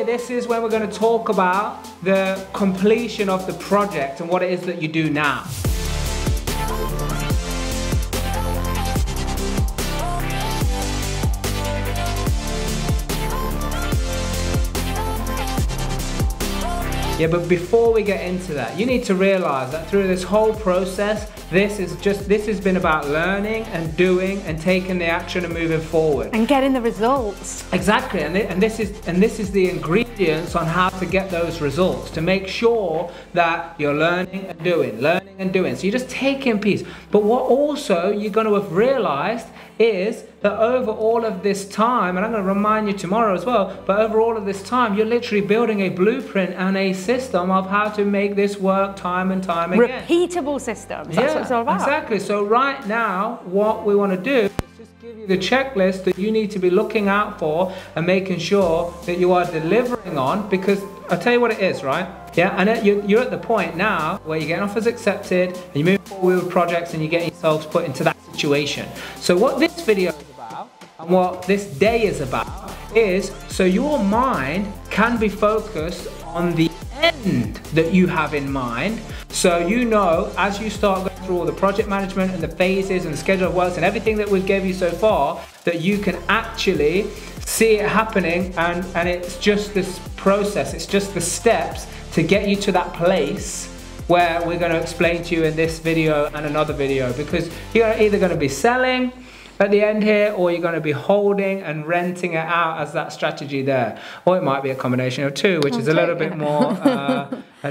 here, this is when we're going to talk about the completion of the project and what it is that you do now. Yeah, but before we get into that, you need to realize that through this whole process, this has been about learning and doing and taking the action and moving forward. And getting the results. Exactly, and this is the ingredients on how to get those results, to make sure that you're learning and doing. So you're just taking piece. But what also you're going to have realized is that over all of this time, and I'm going to remind you tomorrow as well, but over all of this time, you're literally building a blueprint and a system of how to make this work time and time again. Repeatable systems, that's what it's all about. Exactly. So right now, what we want to do is just give you the checklist that you need to be looking out for and making sure that you are delivering on, because I'll tell you what it is, right? Yeah, and you're at the point now where you're getting offers accepted and you're moving forward with projects and you're getting yourselves put into that situation. So what this video is about and what this day is about is so your mind can be focused on the end that you have in mind. So you know, as you start going through all the project management and the phases and the schedule of works and everything that we've gave you so far, that you can actually see it happening, and it's just this process, it's just the steps to get you to that place where we're going to explain to you in this video and another video, because you're either going to be selling at the end here, or you're going to be holding and renting it out as that strategy there, or it might be a combination of two, which is a little bit more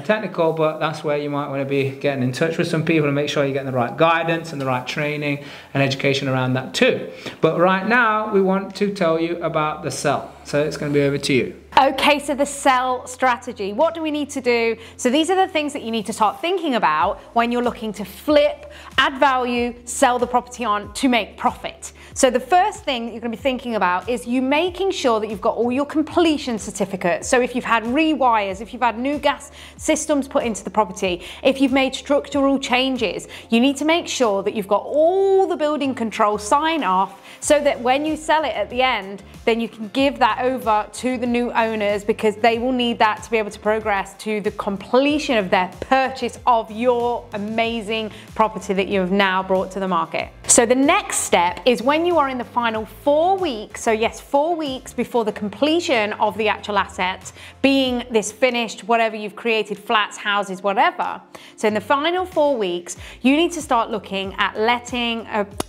technical, but that's where you might want to be getting in touch with some people and make sure you're getting the right guidance and the right training and education around that too. But right now we want to tell you about the sell, so it's going to be over to you. Okay, so the sell strategy. What do we need to do? So these are the things that you need to start thinking about when you're looking to flip, add value, sell the property on to make profit. So the first thing that you're going to be thinking about is you making sure that you've got all your completion certificates. So if you've had rewires, if you've had new gas systems put into the property, if you've made structural changes, you need to make sure that you've got all the building control sign off, so that when you sell it at the end, then you can give that over to the new owners, because they will need that to be able to progress to the completion of their purchase of your amazing property that you have now brought to the market. So the next step is when you are in the final 4 weeks, so yes, 4 weeks before the completion of the actual asset, being this finished, whatever you've created, flats, houses, whatever. So in the final 4 weeks, you need to start looking at letting,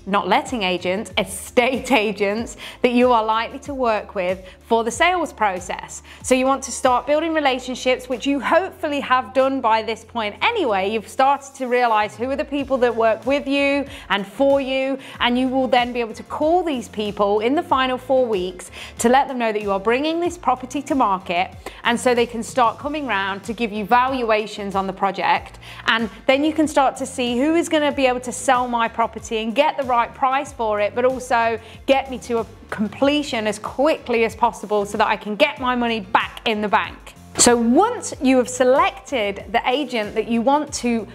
not letting agents, estate agents that you are likely to work with for the sales process. So you want to start building relationships, which you hopefully have done by this point anyway. You've started to realize who are the people that work with you and for you, and you will then be able to call these people in the final 4 weeks to let them know that you are bringing this property to market, and so they can start coming round to give you valuations on the project, and then you can start to see who is going to be able to sell my property and get the right price for it, but also get me to a completion as quickly as possible so that I can get my money back in the bank. So once you have selected the agent that you want to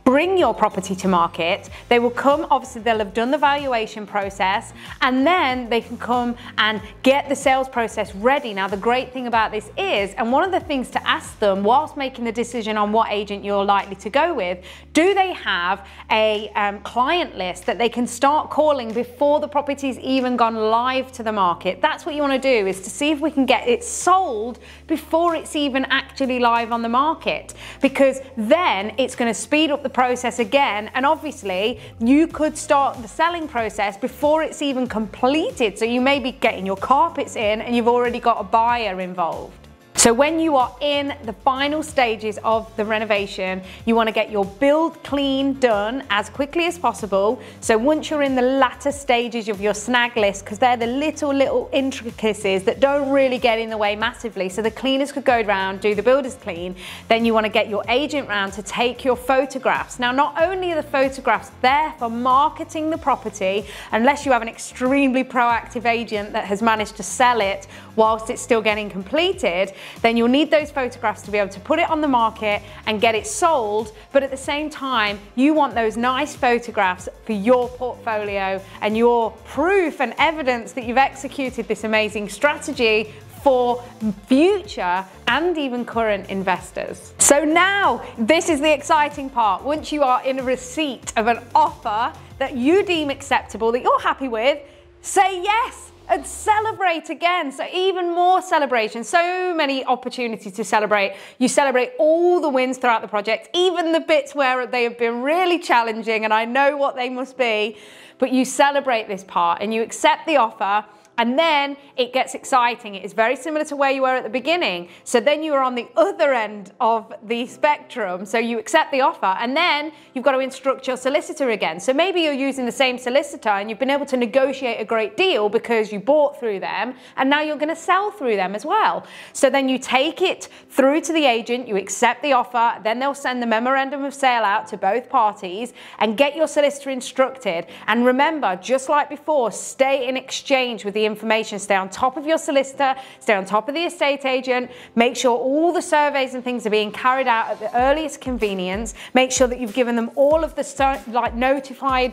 bring your property to market, they will come, obviously they'll have done the valuation process, and then they can come and get the sales process ready. Now the great thing about this is, and one of the things to ask them whilst making the decision on what agent you're likely to go with, do they have a client list that they can start calling before the property's even gone live to the market? That's what you want to do, is to see if we can get it sold before it's even actually live on the market, because then it's going to speed up the process again, and obviously you could start the selling process before it's even completed, so you may be getting your carpets in and you've already got a buyer involved. So when you are in the final stages of the renovation, you want to get your build clean done as quickly as possible. So once you're in the latter stages of your snag list, because they're the little intricacies that don't really get in the way massively, so the cleaners could go around, do the builder's clean, then you want to get your agent round to take your photographs. Now not only are the photographs there for marketing the property, unless you have an extremely proactive agent that has managed to sell it whilst it's still getting completed, then you'll need those photographs to be able to put it on the market and get it sold. But at the same time, you want those nice photographs for your portfolio and your proof and evidence that you've executed this amazing strategy for future and even current investors. So now, this is the exciting part. Once you are in receipt of an offer that you deem acceptable, that you're happy with, say yes and celebrate again. So even more celebration, so many opportunities to celebrate. You celebrate all the wins throughout the project, even the bits where they have been really challenging, and I know what they must be, but you celebrate this part and you accept the offer. And then it gets exciting. It is very similar to where you were at the beginning. So then you are on the other end of the spectrum. So you accept the offer, and then you've got to instruct your solicitor again. So maybe you're using the same solicitor and you've been able to negotiate a great deal because you bought through them, and now you're going to sell through them as well. So then you take it through to the agent, you accept the offer, then they'll send the memorandum of sale out to both parties and get your solicitor instructed. And remember, just like before, stay in exchange with the information. Stay on top of your solicitor, stay on top of the estate agent, make sure all the surveys and things are being carried out at the earliest convenience, make sure that you've given them all of the notified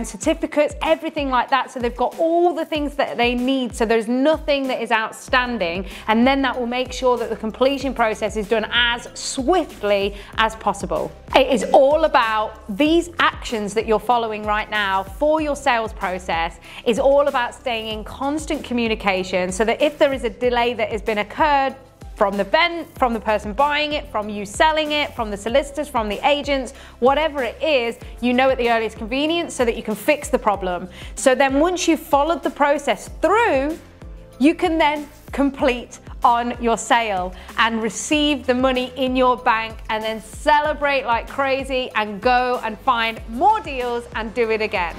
certificates, everything like that, so they've got all the things that they need, so there's nothing that is outstanding, and then that will make sure that the completion process is done as swiftly as possible. It is all about these actions that you're following right now for your sales process, is all about staying in constant communication, so that if there is a delay that has been occurred from the person buying it, from you selling it, from the solicitors, from the agents, whatever it is, you know at the earliest convenience so that you can fix the problem. So then once you've followed the process through, you can then complete on your sale and receive the money in your bank, and then celebrate like crazy and go and find more deals and do it again.